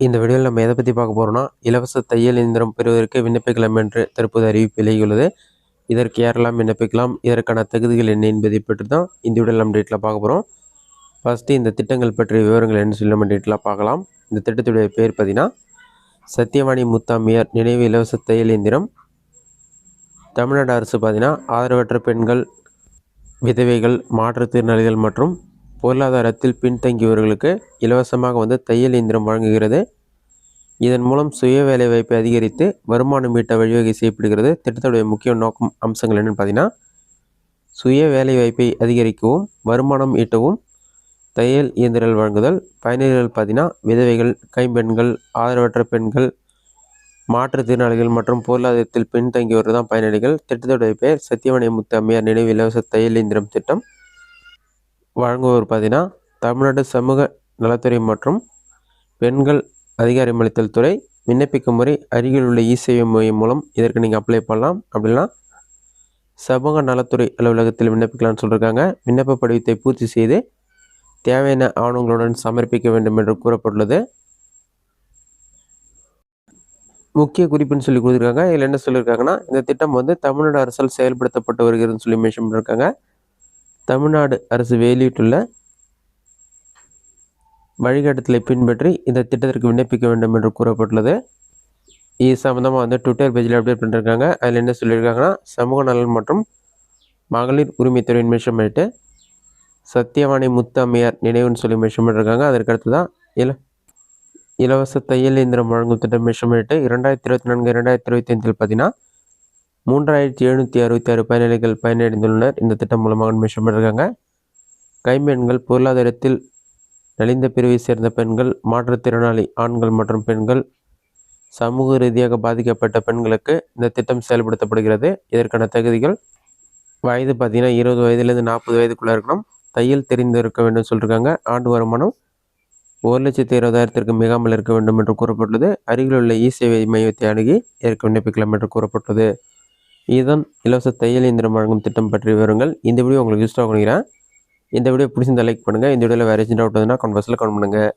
இந்த வீடியோவில் நம்ம எதை பற்றி பார்க்க போகிறோம்னா, இலவச தையல் இயந்திரம் பெறுவதற்கு விண்ணப்பிக்கலாம் என்று தற்போது அறிவிப்பு வெளியுள்ளது. இதற்கு யாரெல்லாம் விண்ணப்பிக்கலாம், இதற்கான தகுதிகள் என்ன என்பதை பற்றி தான் இந்த வீடியோவில் நம்ம டீட்டெயிலாக பார்க்க போகிறோம். ஃபஸ்ட்டு இந்த திட்டங்கள் பற்றிய விவரங்கள் என்ன சொல்லி நம்ம டீட்டெயிலாக பார்க்கலாம். இந்த திட்டத்துடைய பேர் பார்த்தீங்கன்னா, சத்தியவாணி முத்தாமியார் நினைவு இலவச தையல் இயந்திரம். தமிழ்நாடு அரசு பார்த்தீங்கன்னா, ஆதரவற்ற பெண்கள், விதவைகள், மாற்றுத்திறனாளிகள் மற்றும் பொருளாதாரத்தில் பின்தங்கியவர்களுக்கு இலவசமாக தையல் இயந்திரம் வழங்குகிறது. இதன் மூலம் சுய வேலைவாய்ப்பை அதிகரித்து வருமானம் ஈட்ட வழிவகை செய்யப்படுகிறது. திட்டத்துடைய முக்கிய நோக்கம் அம்சங்கள் என்னென்னு பார்த்தீங்கன்னா, சுய வேலைவாய்ப்பை அதிகரிக்கவும் வருமானம் ஈட்டவும் தையல் இயந்திரங்கள் வழங்குதல். பயனர்கள் பார்த்தீங்கன்னா, விதவைகள், கைம்பெண்கள், ஆதரவற்ற பெண்கள், மாற்றுத்திறனாளிகள் மற்றும் பொருளாதாரத்தில் பின்தங்கியவர்கள் தான் பயனாளிகள். திட்டத்துடைய பெயர் சத்தியவாணி முத்தாமியார் நினைவு இலவச தையல் இயந்திரம் திட்டம். வழங்குவோர் பார்த்தீங்கன்னா, தமிழ்நாடு சமூக நலத்துறை மற்றும் பெண்கள் அதிகாரமளித்தல் துறை. விண்ணப்பிக்கும் முறை அருகில் உள்ள இ-சேவை மையம் மூலம் இதற்கு நீங்கள் அப்ளை பண்ணலாம். அப்படின்னா சமூக நலத்துறை அலுவலகத்தில் விண்ணப்பிக்கலாம்னு சொல்லியிருக்காங்க. விண்ணப்ப படிவத்தை பூர்த்தி செய்து தேவையான ஆவணங்களுடன் சமர்ப்பிக்க வேண்டும் என்று கூறப்பட்டுள்ளது. முக்கிய குறிப்புன்னு சொல்லி கொடுத்துருக்காங்க. இதில் என்ன சொல்லியிருக்காங்கன்னா, இந்த திட்டம் தமிழ்நாடு அரசால் செயல்படுத்தப்பட்டு வருகிறதுன்னு சொல்லி மென்ஷன் பண்ணியிருக்காங்க. தமிழ்நாடு அரசு வெளியிட்டுள்ள வழிகாட்டுதலை பின்பற்றி இந்த திட்டத்திற்கு விண்ணப்பிக்க வேண்டும் என்று கூறப்பட்டுள்ளது. இது சம்மந்தமாக ட்விட்டர் பேஜில் அப்டேட் பண்ணியிருக்காங்க. அதில் என்ன சொல்லியிருக்காங்கன்னா, சமூக நலன் மற்றும் மகளிர் உரிமைத்துறையின் மென்ஷன் பண்ணிட்டு சத்தியவாணி முத்தாமியார் நினைவுன்னு சொல்லி மென்ஷன் பண்ணியிருக்காங்க. அதற்கு அடுத்து தான் இலவச தையல் இயந்திரம் வழங்கும் திட்டம் மென்ஷன் பண்ணிட்டு 2024-2025 பார்த்தீங்கன்னா 3766 பயனாளிகள் பயனடைந்துள்ளனர். இந்த திட்டம் மூலமாக மென்ஷன் பண்ணியிருக்காங்க. கைம்பெண்கள், பொருளாதாரத்தில் நலிந்த பிரிவை சேர்ந்த பெண்கள், மாற்றுத்திறனாளி ஆண்கள் மற்றும் பெண்கள், சமூக ரீதியாக பாதிக்கப்பட்ட பெண்களுக்கு இந்த திட்டம் செயல்படுத்தப்படுகிறது. இதற்கான தகுதிகள் வயது பார்த்தீங்கன்னா 20 வயதுலேருந்து 40 வயதுக்குள்ளே இருக்கணும். தையல் தெரிந்திருக்க வேண்டும் சொல்லியிருக்காங்க. ஆண்டு வருமானம் 1,20,000 மிகாமல் இருக்க வேண்டும் என்று கூறப்பட்டுள்ளது. அருகில் உள்ள இ-சேவை மையத்தை அணுகி இதற்கு விண்ணப்பிக்கலாம் என்று கூறப்பட்டுள்ளது. இதுதான் இலவச தையல் இயந்திரம் வழங்கும் திட்டம் பற்றிய விவரங்கள். இந்த வீடியோ உங்களுக்கு யூஸ்ஃபுல்லாக பண்ணிக்கிறேன். இந்த வீடியோ பிடிச்சிருந்தா லைக் பண்ணுங்கள். இந்த வீடியோவில் வேறு ஏதாச்சும் டவுட் வந்ததுன்னா கமெண்ட் பாக்ஸில் கமெண்ட் பண்ணுங்கள்.